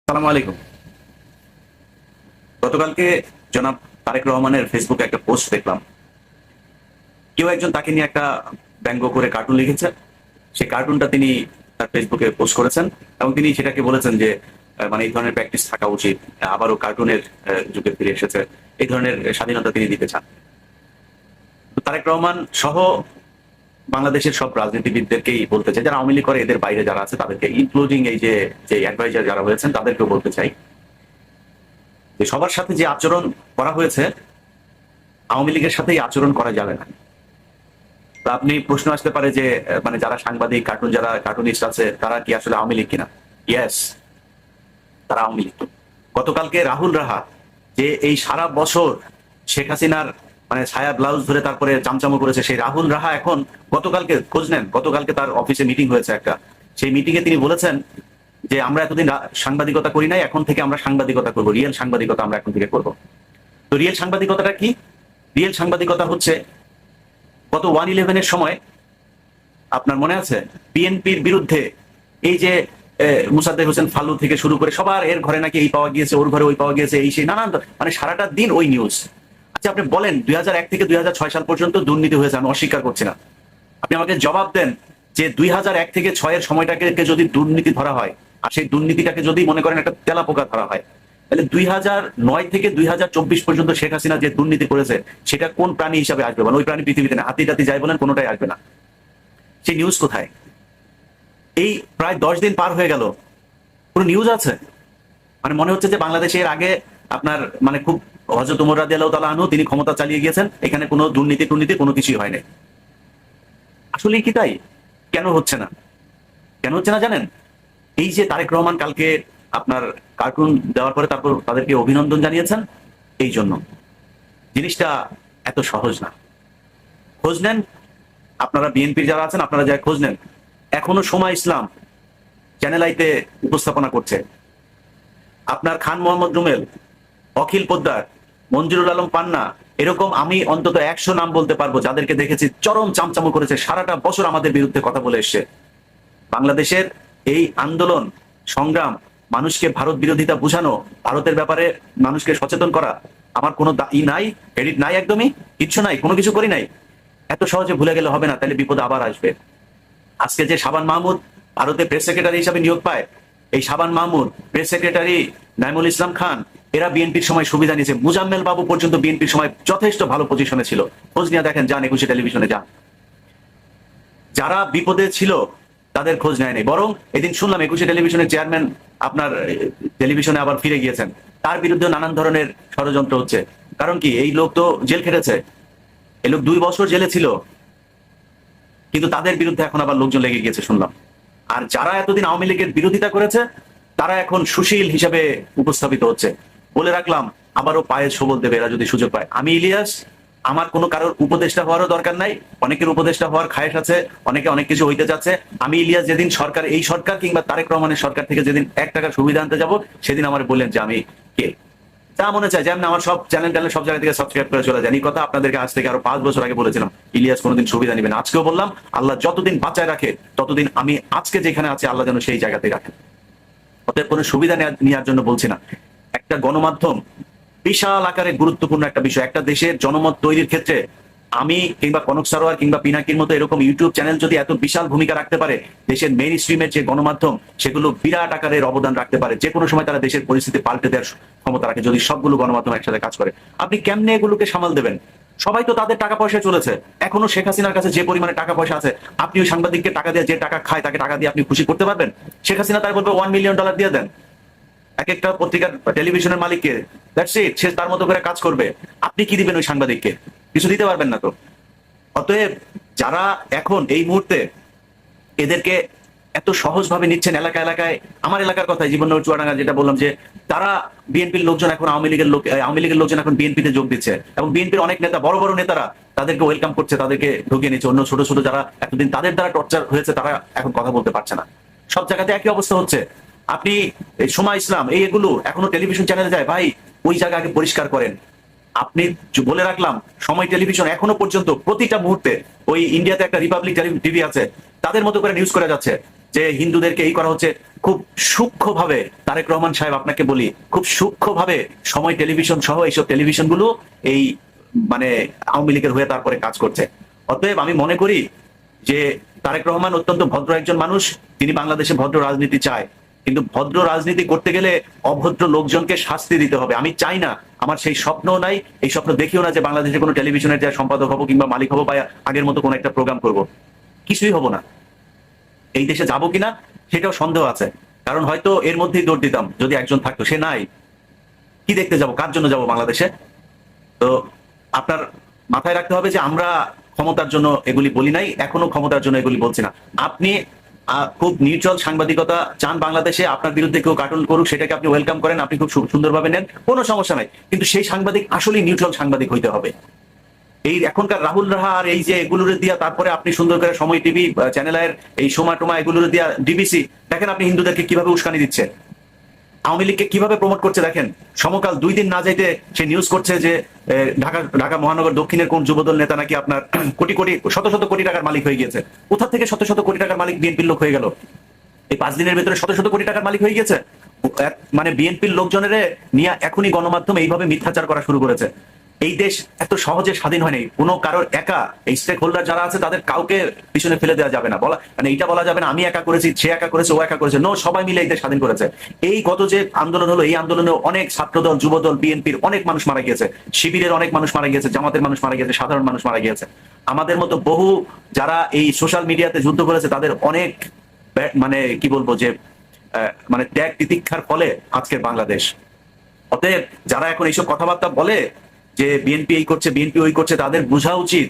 সালামু আলাইকুম। গতকালকে জনাব তারেক রহমানের ফেসবুকে একটা পোস্ট দেখলাম। কেউ একজন তাকে নিয়ে একটা ব্যঙ্গ করে কার্টুন লিখেছে। সেই কার্টুনটা তিনি তার ফেসবুকে পোস্ট করেছেন এবং তিনি সেটাকে বলেছেন যে মানে এই ধরনের প্র্যাকটিস থাকা উচিত। আবারও কার্টুনের যুগে ফিরে এসেছে। এই ধরনের স্বাধীনতা তিনি দিতে চান। তো তারেক রহমান সহ বাংলাদেশের সব রাজনীতিবিদদেরকেই বলতে চাই, যারা আওয়ামী লীগ করে এদের বাইরে যারা আছে তাদেরকে, ইনক্লুডিং এই যে যে অ্যাডভাইজার যারা হয়েছেন তাদেরকেও বলতে চাই যে সবার সাথে যে আচরণ করা হয়েছে আওয়ামী লীগের সাথে এই আচরণ করা যাবে না। তো আপনি প্রশ্ন আসতে পারে যে মানে যারা সাংবাদিক যারা কার্টুনিস্ট আছে তারা কি আসলে আওয়ামী লীগ কিনা? ইয়েস, তারা আওয়ামী লীগ। গতকালকে রাহুল রাহা যে এই সারা বছর শেখ হাসিনার মানে ছায়া ব্লাউজ ধরে তারপরে চামচামো করেছে, সেই রাহুল রাহা এখন গতকালকে খোঁজ নেন, গতকালকে তার অফিসে মিটিং হয়েছে একটা, সেই মিটিং এ তিনি বলেছেন যে আমরা এতদিন সাংবাদিকতা করি নাই, এখন থেকে আমরা সাংবাদিকতা করবো, রিয়েল সাংবাদিকতা আমরা এখন থেকে করবো। তো রিয়েল সাংবাদিকতাটা কি? রিয়েল সাংবাদিকতা হচ্ছে গত 1/11 সময় আপনার মনে আছে বিএনপির বিরুদ্ধে এই যে মুসাদ্দেক হোসেন ফালু থেকে শুরু করে সবার এর ঘরে নাকি এই পাওয়া গিয়েছে, ওর ঘরে ওই পাওয়া গিয়েছে, এই সেই নানান মানে সারাটা দিন ওই নিউজ। আচ্ছা আপনি বলেন 2001 থেকে 2006 সাল পর্যন্ত দুর্নীতি হয়েছে, আমি অস্বীকার করছি না। আপনি আমাকে জবাব দেন যে 2001 থেকে 6 এর সময়টাকে যদি দুর্নীতি ধরা হয় আর সেই দুর্নীতিটাকে যদি মনে করেন একটা তেলাপোকা ধরা হয়, তাহলে 2009 থেকে 2024 পর্যন্ত শেখ হাসিনা যে দুর্নীতি করেছে সেটা কোন প্রাণী হিসাবে আসবে? মানে ওই প্রাণী পৃথিবীতে না, হাতি টাতি যাই বলেন কোনোটাই আসবে না। সেই নিউজ কোথায়? এই প্রায় 10 দিন পার হয়ে গেল, কোন নিউজ আছে? মানে মনে হচ্ছে যে বাংলাদেশে এর আগে আপনার মানে খুব হযরত ওমর রাদিয়াল্লাহু তাআলা আনহু তিনি ক্ষমতা চালিয়ে গিয়েছেন, এখানে কোনো দুর্নীতি টুর্নীতি কোনো কিছুই হয়নি। আসলে কি তাই? কেন হচ্ছে না? কেন হচ্ছে না জানেন? এই যে তারেক রহমান কালকে আপনার কার্টুন দেওয়ার পরে তারপর তাদেরকে অভিনন্দন জানিয়েছেন, এই জন্য জিনিসটা এত সহজ না। খোঁজ নেন, আপনারা বিএনপির যারা আছেন আপনারা যা খোঁজ নেন, এখনো সময় ইসলাম চ্যানেল আইতে উপস্থাপনা করছে। আপনার খান মোহাম্মদ রুমেল, অখিল পোদ্দার, মঞ্জুরুল আলম পান্না, এরকম আমি অন্তত 100 নাম বলতে পারবো যাদেরকে দেখেছি চরম চামচামো করেছে, সারাটা বছর আমাদের বিরুদ্ধে কথা বলে এসছে। বাংলাদেশের এই আন্দোলন সংগ্রাম, মানুষকে ভারত বিরোধিতা বুঝানো, ভারতের ব্যাপারে মানুষকে সচেতন করা, আমার কোনো নাই, ক্রেডিট নাই, একদমই কিচ্ছু নাই, কোনো কিছু করি নাই। এত সহজে ভুলে গেলে হবে না, তাহলে বিপদ আবার আসবে। আজকে যে শাবান মাহমুদ ভারতে প্রেস সেক্রেটারি হিসাবে নিয়োগ পায়, এই শাবান মাহমুদ, প্রেস সেক্রেটারি নাইমুল ইসলাম খান, এরা বিএনপির সময় সুবিধা নিয়েছে। মুজাম্মেল বাবু পর্যন্ত বিএনপির সময় যথেষ্ট ভালো পজিশনে ছিল, খোঁজ নিয়ে দেখেন, যান 21 টেলিভিশনে যান। যারা বিপদে ছিল তাদের খোঁজ নেয়নি, বরং এদিন শুনলাম 21 টেলিভিশনের চেয়ারম্যান আপনার টেলিভিশনে আবার ফিরে গিয়েছেন, তার বিরুদ্ধে নানান ধরনের ষড়যন্ত্র হচ্ছে। কারণ কি? এই লোক তো জেল খেটেছে, এই লোক 2 বছর জেলে ছিল, কিন্তু তাদের বিরুদ্ধে এখন আবার লোকজন লেগে গিয়েছে শুনলাম। আর যারা এতদিন আওয়ামী লীগের বিরোধিতা করেছে তারা এখন সুশীল হিসেবে উপস্থাপিত হচ্ছে। বলে রাখলাম, আবারও পায়ে সবল দেবে এরা যদি সুযোগ পায়। আমি ইলিয়াস, আমার কোনো কারোর উপদেষ্টা হওয়ারও দরকার নাই, অনেকের উপদেষ্টা হওয়ার খায়েশ আছে, অনেকে অনেক কিছু হইতে যাচ্ছে। আমি ইলিয়াস যেদিন সরকার, এই সরকার কিংবা তারেক রহমানের সরকার থেকে যেদিন 1 টাকার সুবিধা আনতে যাব, সেদিন আমার বললেন যে আমি কে। যা মনে চায়, যেমন আমার সব চ্যানেল সব জায়গা থেকে সাবস্ক্রাইব করে চলে যান। এই কথা আপনাদেরকে আজ থেকে আরো 5 বছর আগে বলেছিলাম, ইলিয়াস কোনোদিন সুবিধা নেবেন। আজকেও বললাম, আল্লাহ যতদিন বাঁচায় রাখে ততদিন আমি আজকে যেখানে আছি আল্লাহ যেন সেই জায়গাতেই রাখেন। অতএব কোনো সুবিধা নেওয়ার জন্য বলছি না। একটা গণমাধ্যম বিশাল আকারে গুরুত্বপূর্ণ একটা বিষয়। একটা দেশের জনমত তৈরির ক্ষেত্রে আমি কিংবা কনক সারোয়ার কিংবা পিনাকির মতো এরকম ইউটিউব চ্যানেল যদি এত বিশাল ভূমিকা রাখতে পারে, দেশের মেইন স্ট্রিমের যে গণমাধ্যম সেগুলো বিরাট আকারের অবদান রাখতে পারে। যে কোনো সময় তারা দেশের পরিস্থিতি পাল্টে দেওয়ার ক্ষমতা রাখে যদি সবগুলো গণমাধ্যম একসাথে কাজ করে। আপনি কেমনে এগুলোকে সামাল দেবেন? সবাই তো তাদের টাকা পয়সায় চলেছে। এখনো শেখ হাসিনার কাছে যে পরিমাণে টাকা পয়সা আছে, আপনি ওই সাংবাদিককে টাকা দিয়ে, যে টাকা খায় তাকে টাকা দিয়ে আপনি খুশি করতে পারবেন? শেখ হাসিনা তার বলবে $1 মিলিয়ন দিয়ে দেন এক একটা পত্রিকার টেলিভিশনের মালিককে, দ্যাটস ইট, সে তার মতো করে কাজ করবে। আপনি কি দিবেন ওই সাংবাদিককে? কিছু দিতে পারবেন না তো। অতএব যারা এখন এই মুহূর্তে এদেরকে এত সহজভাবে নিচ্ছেন এলাকা এলাকায়, আমার এলাকার কথাই জীবননগর চুয়াডাঙ্গা যেটা বললাম, যে তারা বিএনপির লোকজন এখন আওয়ামী লীগের লোকজন এখন বিএনপিতে যোগ দিচ্ছে এবং বিএনপির অনেক নেতা, বড় বড় নেতারা তাদেরকে ওয়েলকাম করছে, তাদেরকে ঢুকিয়ে নিচ্ছে। অন্য ছোট ছোট যারা এতদিন তাদের দ্বারা টর্চার হয়েছে তারা এখন কথা বলতে পারছে না। সব জায়গাতে একই অবস্থা হচ্ছে। আপনি সময় ইসলাম এগুলো এখনো টেলিভিশন চ্যানেলে যায়, ভাই ওই জায়গা আগে পরিষ্কার করেন। আপনি বলে রাখলাম, সময় টেলিভিশন এখনো পর্যন্ত প্রতিটা মুহূর্তে, ওই ইন্ডিয়াতে একটা রিপাবলিক টিভি আছে, তাদের মতো করে নিউজ করে যাচ্ছে যে হিন্দুদেরকে এই করা হচ্ছে, খুব সূক্ষ্মভাবে তারেক রহমান সাহেব আপনাকে বলি, খুব সূক্ষ্মভাবে সময় টেলিভিশন সহ এইসব টেলিভিশনগুলো এই মানে আওয়ামী লীগের হয়ে তারপরে কাজ করছে। অতএব আমি মনে করি যে তারেক রহমান অত্যন্ত ভদ্র একজন মানুষ, তিনি বাংলাদেশে ভদ্র রাজনীতি চায়, কিন্তু ভদ্র রাজনীতি করতে গেলে অভদ্র লোকজনকে শাস্তি দিতে হবে। আমি চাই না, আমার সেই স্বপ্নও নাই, এই স্বপ্ন দেখিও না যে বাংলাদেশে কোনো টেলিভিশনের যা সম্পাদক হবো কিংবা মালিক হবো বা আগের মতো কোনো একটা প্রোগ্রাম করব, কিছুই হবো না। এই দেশে যাবো কিনা সেটাও সন্দেহ আছে, কারণ হয়তো এর মধ্যেই দৌড় দিতাম যদি একজন থাকতো, সে নাই, কি দেখতে যাব, কার জন্য যাব বাংলাদেশে? তো আপনার মাথায় রাখতে হবে যে আমরা ক্ষমতার জন্য এগুলি বলি নাই, এখনো ক্ষমতার জন্য এগুলি বলছি না। আপনি খুব নিউট্রাল সাংবাদিকতা চান বাংলাদেশে, আপনার বিরুদ্ধে কেউ কার্টুন করুক সেটাকে আপনি ওয়েলকাম করেন, আপনি খুব সুন্দরভাবে নেন, কোনো সমস্যা নাই, কিন্তু সেই সাংবাদিক আসলেই নিউট্রাল সাংবাদিক হইতে হবে। এই এখনকার রাহুল রাহা আর এই যে এগুলোর দিয়া তারপরে আপনি সুন্দর করে সময় টিভি চ্যানেলের এই সোমা টোমা এগুলোর দিয়া ডিবিসি, দেখেন আপনি হিন্দুদেরকে কিভাবে উস্কানি দিচ্ছে, আওয়ামী লীগকে কিভাবে প্রমোট করছে দেখেন। সমকাল 2 দিন না যাইতে সে নিউজ করছে যে ঢাকা মহানগর দক্ষিণের কোন যুবদল নেতা নাকি আপনার কোটি কোটি শত শত কোটি টাকার মালিক হয়ে গিয়েছে। কোথা থেকে শত শত কোটি টাকার মালিক বিএনপির লোক হয়ে গেল? এই 5 দিনের ভেতরে শত শত কোটি টাকার মালিক হয়ে গেছে। মানে বিএনপির লোকজনের নিয়ে এখনই গণমাধ্যম এইভাবে মিথ্যাচার করা শুরু করেছে। এই দেশ এত সহজে স্বাধীন হয়নি, কোনো কারোর একা, এই স্টেক হোল্ডার যারা আছে তাদের কাউকে পিছনে ফেলে দেওয়া যাবে না, বলা মানে এইটা বলা যাবে না আমি একা করেছি, সে একা করেছে, ও একা করেছে, নো, সবাই মিলে এই দেশ স্বাধীন করেছে। এই গত যে আন্দোলন হলো, এই আন্দোলনে অনেক ছাত্রদল, যুবদল, বিএনপির অনেক মানুষ মারা গিয়েছে, শিবিরের অনেক মানুষ মারা গিয়েছে, জামাতের মানুষ মারা গিয়েছে, সাধারণ মানুষ মারা গিয়েছে। আমাদের মতো বহু যারা এই সোশ্যাল মিডিয়াতে যুদ্ধ করেছে তাদের অনেক মানে কি বলবো যে মানে ত্যাগ তিতিক্ষার ফলে আজকের বাংলাদেশ। অতএব যারা এখন এইসব কথাবার্তা বলে যে বিএনপি এই করছে, বিএনপি ওই করছে, তাদের বোঝা উচিত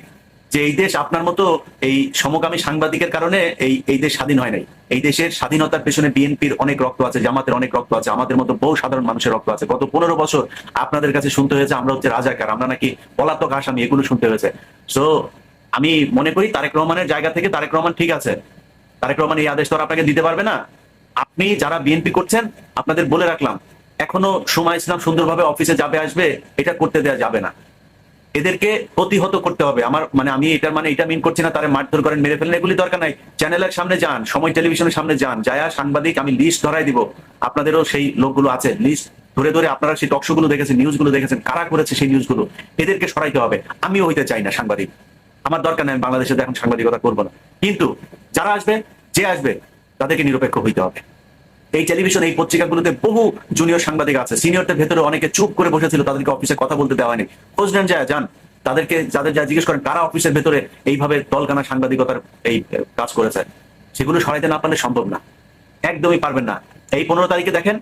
যে এই দেশ আপনার মতো এই সমকামী সাংবাদিকের কারণে এই দেশ স্বাধীন হয় নাই। এই দেশের স্বাধীনতার পেছনে বিএনপির অনেক রক্ত আছে, জামাতের অনেক রক্ত আছে, আমাদের মতো বহু সাধারণ মানুষের রক্ত আছে। গত 15 বছর আপনাদের কাছে শুনতে হয়েছে আমরা হচ্ছে রাজাকার, আমরা নাকি পলাতক আসামি, এগুলো শুনতে হয়েছে। সো আমি মনে করি তারেক রহমানের জায়গা থেকে তারেক রহমান ঠিক আছে, তারেক রহমান এই আদেশ তো আর আপনাকে দিতে পারবে না। আপনি যারা বিএনপি করছেন আপনাদের বলে রাখলাম, এখনো সময় ইসলাম সুন্দরভাবে অফিসে যাবে আসবে, এটা করতে দেওয়া যাবে না, এদেরকে প্রতিহত করতে হবে। আমার মানে আমি এটার মানে এটা মিন করছি না তারা মারধর করেন, মেরে ফেলেন, এগুলি দরকার নাই। চ্যানেলের সামনে যান, সময় টেলিভিশনের সামনে যান, যায়া সাংবাদিক আমি লিস্ট ধরাই দিব, আপনাদেরও সেই লোকগুলো আছে, লিস্ট ধরে ধরে আপনারা সেই টকশো গুলো দেখেছেন, নিউজগুলো দেখেছেন, কারা করেছে সেই নিউজগুলো, এদেরকে সরাইতে হবে। আমিও হইতে চাই না সাংবাদিক, আমার দরকার নেই, আমি বাংলাদেশে এখন সাংবাদিকতা করবো না, কিন্তু যারা আসবে, যে আসবে, তাদেরকে নিরপেক্ষ হইতে হবে। এই টেলিভিশন, এই পত্রিকাগুলোতে বহু জুনিয়র সাংবাদিক আছে, সিনিয়রদের ভেতরে অনেকে চুপ করে বসেছিল, তাদেরকে অফিসে কথা বলতে দেওয়া হয়নি। খোঁজ নেন, যায় যান, তাদেরকে যাদের যা জিজ্ঞেস করেন কারা অফিসের ভেতরে এইভাবে দলগানা সাংবাদিকতার এই কাজ করেছে, সেগুলো সরাইতে না পারলে সম্ভব না, একদমই পারবেন না। এই 15 তারিখে দেখেন,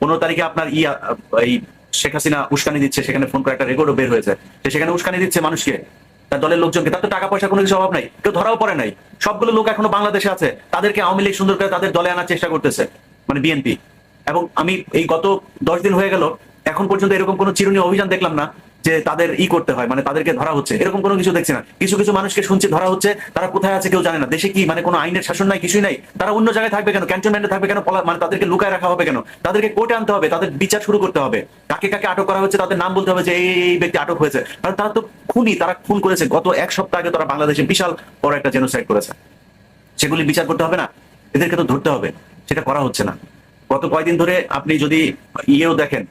15 তারিখে আপনার এই শেখ হাসিনা উস্কানি দিচ্ছে, সেখানে ফোন করে একটা রেকর্ডও বের হয়েছে, সেখানে উস্কানি দিচ্ছে মানুষকে, তার দলের লোকজনকে, তার তো টাকা পয়সা কোনো কিছু অভাব নাই, কেউ ধরাও পড়ে নাই, সবগুলো লোক এখনো বাংলাদেশে আছে, তাদেরকে আওয়ামী লীগ সুন্দর করে তাদের দলে আনার চেষ্টা করতেছে, মানে বিএনপি। এবং আমি এই গত 10 দিন হয়ে গেল, এখন পর্যন্ত এরকম কোনো চিরুনি অভিযান দেখলাম না যে তাদের করতে হয়, মানে তাদেরকে ধরা হচ্ছে, এরকম কোনো কিছু দেখছি না। কিছু কিছু মানুষকে শুনছি ধরা হচ্ছে, তারা কোথায় আছে কেউ জানে না, দেশে কি মানে কোনো আইনের শাসন নাই, কিছুই নাই, তারা অন্য জায়গায় থাকবে কেন, ক্যান্টনমেন্টে থাকবে কেন, মানে তাদেরকে লুকায় রাখা হবে কেন, তাদেরকে কোর্টে আনতে হবে, তাদের বিচার শুরু করতে হবে, কাকে কাকে আটক করা হচ্ছে তাদের নাম বলতে হবে যে এই ব্যক্তি আটক হয়েছে, কারণ তারা তো খুনি, তারা খুন করেছে। গত 1 সপ্তাহ আগে তারা বাংলাদেশে বিশাল বড় একটা জেনোসাইড করেছে, সেগুলি বিচার করতে হবে না, এদেরকে তো ধরতে হবে, সেটা করা হচ্ছে না। গত কয়েকদিন ধরে আপনি যদি ইয়েও দেখেন,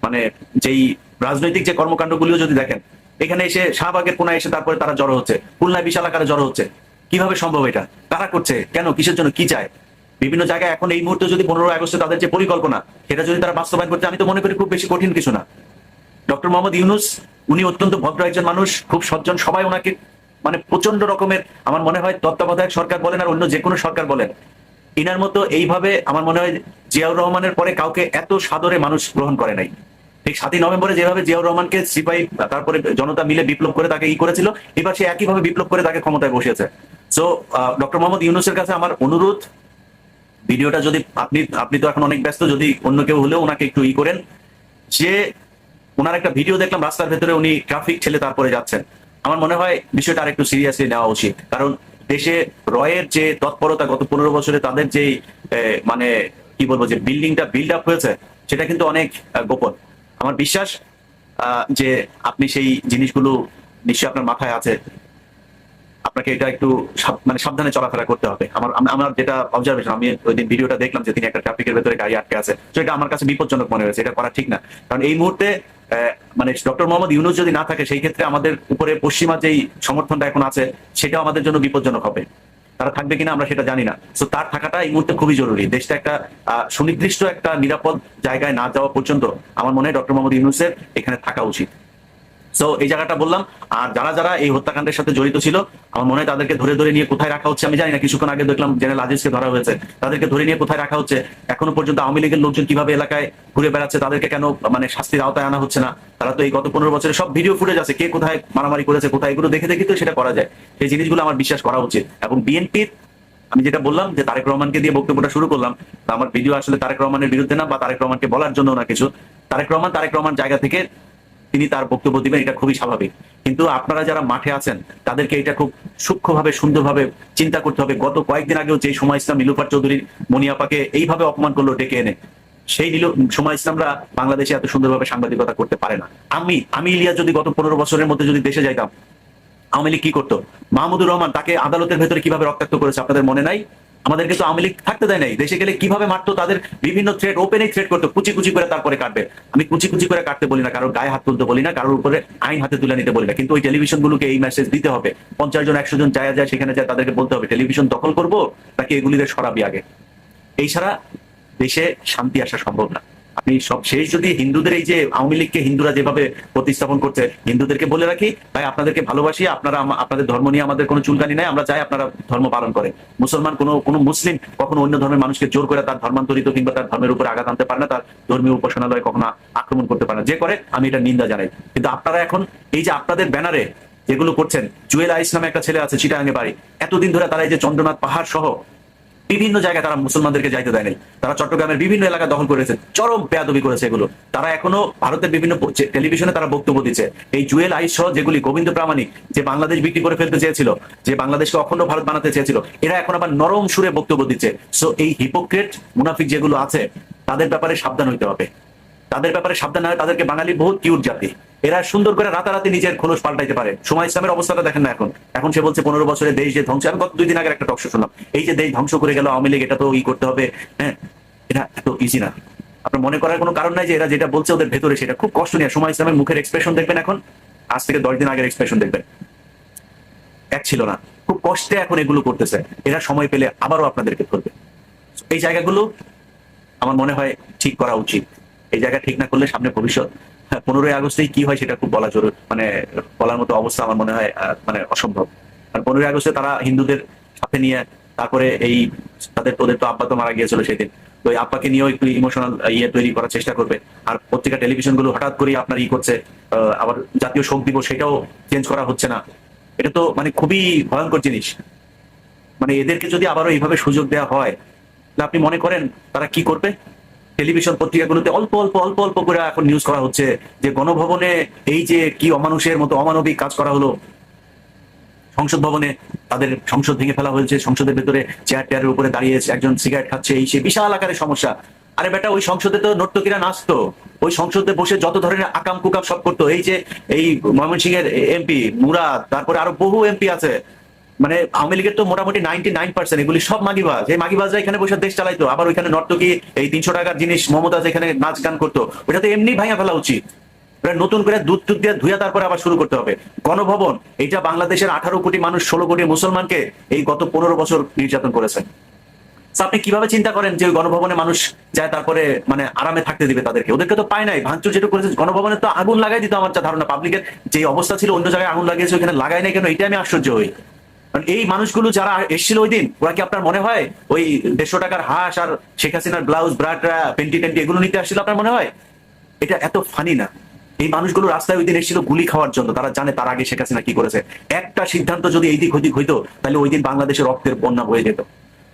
মানে যেই রাজনৈতিক যে কর্মকাণ্ডগুলিও যদি দেখেন, এখানে এসে শাহবাগের কোনায় এসে তারপরে তারা জড়ো হচ্ছে, খুলনায় বিশাল আকারে জড়ো হচ্ছে, কিভাবে সম্ভব এটা? কারা করছে, কেন, কিসের জন্য, কি চায়? বিভিন্ন জায়গায় এখন এই মুহূর্তে যদি 15 আগস্টে তাদের যে পরিকল্পনা, সেটা যদি তারা বাস্তবায়ন করতে, আমি তো মনে করি খুব বেশি কঠিন কিছু না। ডক্টর মোহাম্মদ ইউনূস উনি অত্যন্ত ভদ্র একজন মানুষ, খুব সজ্জন, সবাই ওনাকে মানে প্রচন্ড রকমের, আমার মনে হয় তত্ত্বাবধায়ক সরকার বলেন আর অন্য যে কোনো সরকার বলেন, ইনার মতো এইভাবে আমার মনে হয় জিয়াউর রহমানের পরে কাউকে এত সাদরে মানুষ গ্রহণ করে নাই। ঠিক 7ই নভেম্বরে যেভাবে জিয়াউর রহমানকে সিপাহী তারপরে জনতা মিলে বিপ্লব করে তাকে করেছিল, এবার সে একইভাবে বিপ্লব করে তাকে ক্ষমতায় বসিয়েছে। সো ডক্টর মোহাম্মদ ইউনূসের কাছে আমার অনুরোধ, ভিডিওটা যদি আপনি তো এখন অনেক ব্যস্ত, যদি অন্য কেউ হলেও ওনাকে একটু করেন, যে ওনার একটা ভিডিও দেখলাম রাস্তার ভেতরে উনি ট্রাফিক ঠেলে তারপরে যাচ্ছেন, আমার মনে হয় বিষয়টা আর একটু সিরিয়াসলি নেওয়া উচিত। কারণ দেশে রয়ের যে তৎপরতা, গত 15 বছরে তাদের যে মানে কি বলবো যে বিল্ডিংটা বিল্ড আপ হয়েছে, সেটা কিন্তু অনেক গোপন। আমার বিশ্বাস যে আপনি সেই জিনিসগুলো নিশ্চয়ই আপনার মাথায় আছে। আপনাকে এটা একটু মানে সাবধানে চলাফেরা করতে হবে। আমার যেটা অবজারভেশন, আমি ওই দিন ভিডিওটা দেখলাম যে তিনি একটা ট্রাফিকের ভেতরে গাড়ি আটকে আছে, তো এটা আমার কাছে বিপজ্জনক মনে হয়েছে, এটা করা ঠিক না। কারণ এই মুহূর্তে মানে ডক্টর মোহাম্মদ ইউনূস যদি না থাকে, সেই ক্ষেত্রে আমাদের উপরে পশ্চিমা যেই সমর্থনটা এখন আছে সেটাও আমাদের জন্য বিপজ্জনক হবে। তারা থাকবে কিনা আমরা সেটা জানি না। তো তার থাকাটা এই মুহূর্তে খুবই জরুরি। দেশটা একটা সুনির্দিষ্ট একটা নিরাপদ জায়গায় না যাওয়া পর্যন্ত আমার মনে হয় ডক্টর মোহাম্মদ ইউনূসের এখানে থাকা উচিত। সো এই জায়গাটা বললাম। আর যারা যারা এই হত্যাকাণ্ডের সাথে জড়িত ছিল, আমার মনে হয় তাদেরকে ধরে ধরে নিয়ে কোথায় রাখা হচ্ছে আমি জানি না। কিছুক্ষণ আগে দেখলাম জেনারেল আজিজকে ধরা হয়েছে, তাদেরকে ধরে নিয়ে কোথায় রাখা হচ্ছে এখনো পর্যন্ত। আওয়ামী লীগের লোকজন কিভাবে এলাকায় ঘুরে বেড়াচ্ছে, তাদেরকে কেন মানে শাস্তির আওতায় আনা হচ্ছে না? তারা তো এই গত 15 বছরের সব ভিডিও ফুটেজ আছে, কে কোথায় মারামারি করেছে, কোথায়, এগুলো দেখে দেখি তো সেটা করা যায়। এই জিনিসগুলো আমার বিশ্বাস করা উচিত। এবং বিএনপির, আমি যেটা বললাম যে তারেক রহমানকে দিয়ে বক্তব্যটা শুরু করলাম, আমার ভিডিও আসলে তারেক রহমানের বিরুদ্ধে না, বা তারেক রহমানকে বলার জন্য না কিছু। তারেক রহমান জায়গা থেকে তিনি তার বক্তব্য দিবেন, এটা খুবই স্বাভাবিক। কিন্তু আপনারা যারা মাঠে আছেন তাদেরকে এটা খুব সূক্ষ্মভাবে, সুন্দরভাবে চিন্তা করতে হবে। গত কয়েকদিন আগেও যে সময় ইসলাম নীলুফার চৌধুরীর মনিয়াপাকে এইভাবে অপমান করলো ডেকে এনে, সেই সময় ইসলামরা বাংলাদেশে এত সুন্দরভাবে সাংবাদিকতা করতে পারে না। আমি ইলিয়াস যদি গত 15 বছরের মধ্যে যদি দেশে যাইতাম, আওয়ামী লীগ কি করতো? মাহমুদুর রহমান তাকে আদালতের ভেতরে কিভাবে রক্তাক্ত করেছে আপনাদের মনে নাই? আমাদেরকে তো আওয়ামী লীগ থাকতে দেয় নাই। দেশে গেলে কিভাবে মারতো, তাদের বিভিন্ন থ্রেট, ওপেনই থ্রেট করতো, কুচি কুচি করে তারপরে কাটবে। আমি কুচি কুচি করে কাটতে বলি না, কারোর গায়ে হাত তুলতে বলি না, কারোর উপরে আইন হাতে তুলে নিতে বলি না, কিন্তু ওই টেলিভিশন গুলোকে এই মেসেজ দিতে হবে। 50 জন 100 জন যায় সেখানে যায়, তাদেরকে বলতে হবে টেলিভিশন দখল করবো নাকি এগুলিকে সরাবি আগে। এই ছাড়া দেশে শান্তি আসা সম্ভব না। আপনি সব শেষ যদি হিন্দুদের, এই যে আওয়ামী লীগকে হিন্দুরা যেভাবে প্রতিস্থাপন করছে, হিন্দুদেরকে বলে রাখি ভাই আপনাদেরকে ভালোবাসি, আপনারা আপনাদের ধর্ম নিয়ে আমাদের কোনো চুলকানি নাই, আমরা চাই আপনারা ধর্ম পালন করেন। মুসলমান কোনো মুসলিম কখনো অন্য ধর্মের মানুষকে জোর করে তার ধর্মান্তরিত কিংবা তার ধর্মের উপরে আঘাত আনতে পারে না, তার ধর্মীয় উপাসনালয় কখনো আক্রমণ করতে পারে না। যে করে আমি এটা নিন্দা জানাই। কিন্তু আপনারা এখন এই যে আপনাদের ব্যানারে যেগুলো করছেন, জুয়েল আইস নামে একটা ছেলে আছে চিটাগাঙ্গে বাড়ি, এতদিন ধরে তারা এই যে চন্দ্রনাথ পাহাড় সহ বিভিন্ন জায়গায় তারা মুসলমানদেরকে যাইতে দেয়নি। তারা চট্টগ্রামের বিভিন্ন এলাকা দখল করেছে, চরম বেয়াদবি করেছে এগুলো। তারা এখনো ভারতের বিভিন্ন টেলিভিশনে তারা বক্তব্য দিচ্ছে। এই জুয়েল আইস সহ যেগুলি, গোবিন্দ প্রামাণিক যে বাংলাদেশ বিক্রি করে ফেলতে চেয়েছিল, যে বাংলাদেশকে অখণ্ড ভারত বানাতে চেয়েছিল, এরা এখন আবার নরম সুরে বক্তব্য দিচ্ছে। সো এই হিপোক্রেট মুনাফিক যেগুলো আছে, তাদের ব্যাপারে সাবধান হইতে হবে। তাদের ব্যাপারে সাবধান না হয়, তাদেরকে বাঙালি বহুত কিউট জাতি, এরা সুন্দর করে রাতারাতি নিজের খোলস পাল্টাইতে পারে। সময় ইসলামের অবস্থাটা দেখেন না এখন। এখন সে বলছে 15 বছরে দেশ যে ধ্বংস। আমি গত 2 দিন আগে একটা টক শো শুনলাম, এই যে দেশ ধ্বংস করে গেল আওয়ামী লীগ, এটা তো করতে হবে। হ্যাঁ, এটা এত ইজি না। আপনার মনে করার কোনো কারণ নাই যে এরা যেটা বলছে ওদের ভেতরে সেটা খুব কষ্ট নিয়ে। সময় ইসলামের মুখের এক্সপ্রেশন দেখবেন এখন, আজ থেকে 10 দিন আগের এক্সপ্রেশন দেখবেন, এক ছিল না। খুব কষ্টে এখন এগুলো করতেছে। এরা সময় পেলে আবারও আপনাদেরকে করবে। এই জায়গাগুলো আমার মনে হয় ঠিক করা উচিত। এই জায়গা ঠিক না করলে সামনে ভবিষ্যৎ 15ই আগস্টেই কি হয় সেটা খুব বলা জরুরি, মানে বলার মতো অবস্থা আমার মনে হয় মানে অসম্ভব। আর 15ই আগস্টে তারা হিন্দুদের সাথে নিয়ে, তারপরে এই ওদের তো আব্বা তো মারা গিয়েছিল সেদিন, তো ওই আব্বাকে নিয়েও একটু ইমোশনাল তৈরি করার চেষ্টা করবে। আর পত্রিকা টেলিভিশন গুলো হঠাৎ করে আপনার করছে, আবার জাতীয় শোক দিবস সেটাও চেঞ্জ করা হচ্ছে না। এটা তো মানে খুবই ভয়ঙ্কর জিনিস। মানে এদেরকে যদি আবারও এইভাবে সুযোগ দেওয়া হয়, তাহলে আপনি মনে করেন তারা কি করবে? টেলিভিশন পত্রিকাগুলোতে অল্প অল্প অল্প অল্প করে এখন নিউজ করা হচ্ছে যে গণভবনে এই যে কি অমানুষের মতো অমানবিক কাজ করা হলো। সংসদ ভবনে তাদের সংসদ ভেঙে ফেলা হয়েছে, সংসদের ভেতরে চেয়ার টেয়ারের উপরে দাঁড়িয়ে একজন সিগারেট খাচ্ছে, এই সে বিশাল আকারের সমস্যা। আরে বেটা, ওই সংসদে তো নর্তকীরা নাচতো, ওই সংসদে বসে যত ধরনের আকাম কুকাম সব করতো। এই যে এই ময়মনসিংহের এমপি মুরাদ, তারপরে আরো বহু এমপি আছে, মানে আওয়ামী লীগের তো মোটামুটি 99% এগুলি সব মাগিবাজ। এই মাগিবাজরা এখানে বসে দেশ চালাইতো। আবার ওইখানে নর্তকী এই 300 টাকার জিনিস মমতাজ এখানে নাচ গান করতো। ওটা তো এমনি ভাঙা ফেলা উচিত। নতুন করে দুধ টুধ দিয়ে ধুয়া তারপরে আবার শুরু করতে হবে। গণভবন, এটা বাংলাদেশের 18 কোটি মানুষ, 16 কোটি মুসলমানকে এই গত 15 বছর নির্যাতন করেছে। আপনি কিভাবে চিন্তা করেন যে গণভবনে মানুষ যায় তারপরে মানে আরামে থাকতে দিবে তাদেরকে? ওদেরকে তো পায় নাই। ভাঙচুর যেটা করেছে গণভবনে তো আগুন লাগাই দিত আমার যা ধারণা। পাবলিকের যে অবস্থা ছিল, অন্য জায়গায় আগুন লাগিয়েছে, ওখানে লাগাই নাই কেন, এটা আমি আশ্চর্য হই। কারণ এই মানুষগুলো যারা এসেছিল ওই দিন, ওরা কি আপনার মনে হয় ওই 150 টাকার হাঁস আর শেখ হাসিনার ব্লাউজ ব্রাটা পেন্টি টেন্টি এগুলো নিতে আসছিল? আপনার মনে হয় এটা এত ফানি না? এই মানুষগুলো রাস্তায় ওই দিন এসেছিল গুলি খাওয়ার জন্য। তারা জানে তার আগে শেখ হাসিনা কি করেছে। একটা সিদ্ধান্ত যদি এই দিক ওদিক হইতো, তাহলে ওই দিন বাংলাদেশের রক্তের বন্যা হয়ে যেত।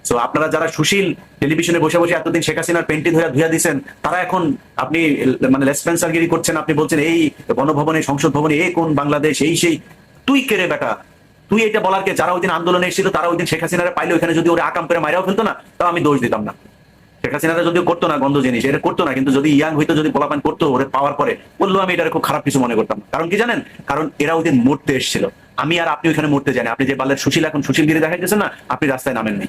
সো আপনারা যারা সুশীল টেলিভিশনে বসে বসে এতদিন শেখ হাসিনার পেন্টি ধুয়া দিচ্ছেন, তারা এখন আপনি মানে লেসপেন্সারগিরি করছেন। আপনি বলছেন এই গণভবনে, সংসদ ভবনে এ কোন বাংলাদেশ, এই সেই। তুই কেড়ে বেটা, তুই এটা বলার কে? যারা ওই দিন আন্দোলনে এসেছিল তারা ওই দিন শেখ হাসিনার পাইলে ওখানে যদি ওরা আকাম করে মাইরাও ফেলতো না, তাও আমি দোষ দিতাম না। শেখ হাসিনারা যদিও করতো না, গন্ধ জিনিস এটা করতো না, কিন্তু যদি ইয়াং হইতো, যদি পোলাপান করতো ওরে পাওয়ার পরে, বললো আমি এটা খুব খারাপ কিছু মনে করতাম। কারণ কি জানেন? কারণ এরা ওই দিন মরতে এসেছিল। আমি আর আপনি ওইখানে মরতে জানি। আপনি যে বালের সুশীল এখন সুশীলগিরি দেখাইতেছেন না, আপনি রাস্তায় নামেন নাই।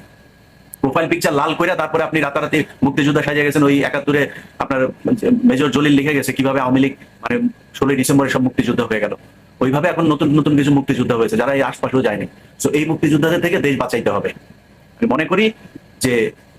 প্রোফাইল পিকচার লাল করে তারপরে আপনি রাতারাতি মুক্তিযোদ্ধা সাজিয়ে গেছেন। ওই ৭১-এ আপনার মেজর জলিল লিখে গেছে কিভাবে আওয়ামী লীগ মানে ১৬ই ডিসেম্বরে সব মুক্তিযুদ্ধ হয়ে গেল। ওইভাবে এখন নতুন নতুন কিছু মুক্তিযুদ্ধ হয়েছে যারা এই আশপাশেও যায়নি। তো এই মুক্তিযোদ্ধাদের থেকে দেশ বাঁচাইতে হবে। আমি মনে করি যে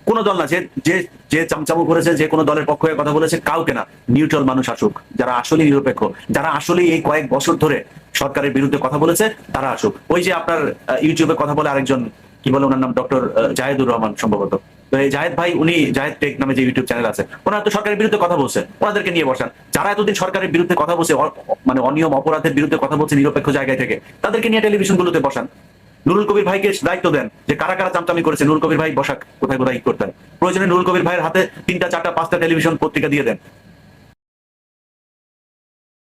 কোন দল না, যে যে যে চামচামু করেছে, যে কোনো দলের পক্ষ হয়ে কথা বলেছে, কাউকে না, নিউট্রাল মানুষ আসুক, যারা আসলে নিরপেক্ষ, যারা আসলে এই কয়েক বছর ধরে সরকারের বিরুদ্ধে কথা বলেছে তারা আসুক। ওই যে আপনার ইউটিউবে কথা বলে আরেকজন, কি বলে ওনার নাম, ডক্টর জাহেদুর রহমান সম্ভবত। তো এই জাহেদ ভাই, উনি জাহেদ টেক নামে যে ইউটিউব চ্যানেল আছে, ওনারা তো সরকারের বিরুদ্ধে কথা বলছে, ওনাদেরকে নিয়ে বসান। যারা এতদিন সরকারের বিরুদ্ধে কথা বলছে, মানে অনিয়ম অপরাধের বিরুদ্ধে কথা বলছে নিরপেক্ষ জায়গায় থেকে, তাদেরকে নিয়ে টেলিভিশনগুলোতে বসান। নুরুল কবির ভাইকে দায়িত্ব দেন যে কারা কারা চামচামি করেছে, নুরুল কবির ভাই বসাক কোথায় কোথায় করতেন। প্রয়োজনে নুরুল কবির ভাইয়ের হাতে ৩টা ৪টা ৫টা টেলিভিশন পত্রিকা দিয়ে দেন।